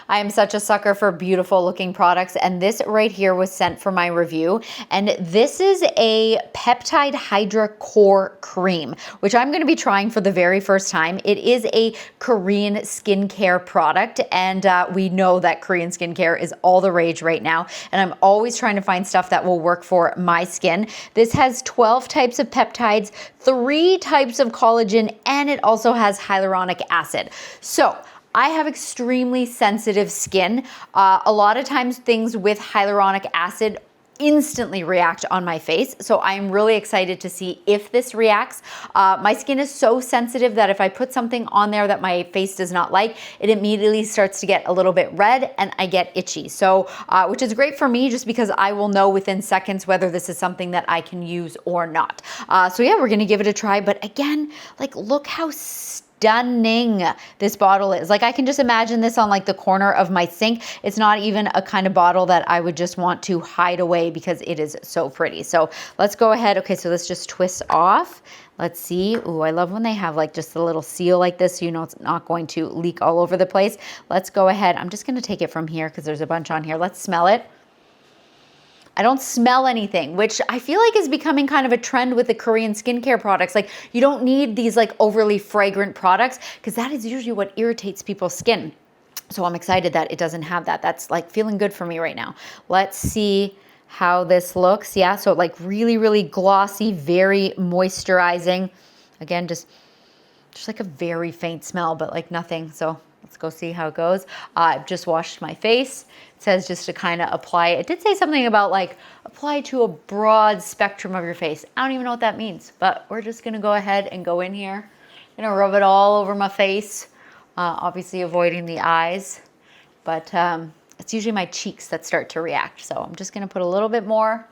I am such a sucker for beautiful looking products, and this right here was sent for my review. And this is a Peptide Hydra Core Cream, which I'm going to be trying for the very first time. It is a Korean skincare product, and we know that Korean skincare is all the rage right now, and I'm always trying to find stuff that will work for my skin. This has 12 types of peptides, 3 types of collagen, and it also has hyaluronic acid. So I have extremely sensitive skin. A lot of times things with hyaluronic acid instantly react on my face. So I'm really excited to see if this reacts. My skin is so sensitive that if I put something on there that my face does not like, it immediately starts to get a little bit red and I get itchy. So, which is great for me just because I will know within seconds whether this is something that I can use or not. So yeah, we're gonna give it a try. But again, like look how stunning this bottle is. Like I can just imagine this on like the corner of my sink. It's not even a kind of bottle that I would just want to hide away because it is so pretty. So let's go ahead. Okay, so this just twists off. Let's see. Ooh, I love when they have like just a little seal like this, so you know it's not going to leak all over the place. Let's go ahead. I'm just gonna take it from here because there's a bunch on here. Let's smell it. I don't smell anything, which I feel like is becoming kind of a trend with the Korean skincare products. Like you don't need these like overly fragrant products because that is usually what irritates people's skin. So I'm excited that it doesn't have that. That's like feeling good for me right now. Let's see how this looks. Yeah, so like really, really glossy, very moisturizing. Again, just like a very faint smell, but like nothing. So let's go see how it goes. I've just washed my face. It says just to kind of apply it. It did say something about like apply to a broad spectrum of your face. I don't even know what that means, but we're just gonna go ahead and go in here. I'm gonna rub it all over my face, obviously avoiding the eyes, but it's usually my cheeks that start to react. So I'm just gonna put a little bit more,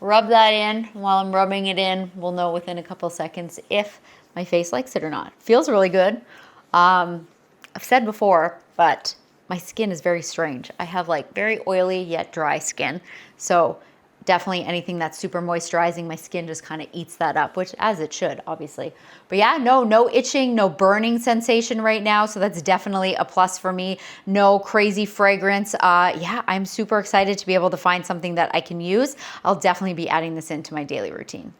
rub that in. While I'm rubbing it in, we'll know within a couple seconds if my face likes it or not. Feels really good. I've said before, but my skin is very strange. I have like very oily yet dry skin. So definitely anything that's super moisturizing, my skin just kind of eats that up, which as it should, obviously. But yeah, no itching, no burning sensation right now. So that's definitely a plus for me. No crazy fragrance. Yeah, I'm super excited to be able to find something that I can use. I'll definitely be adding this into my daily routine.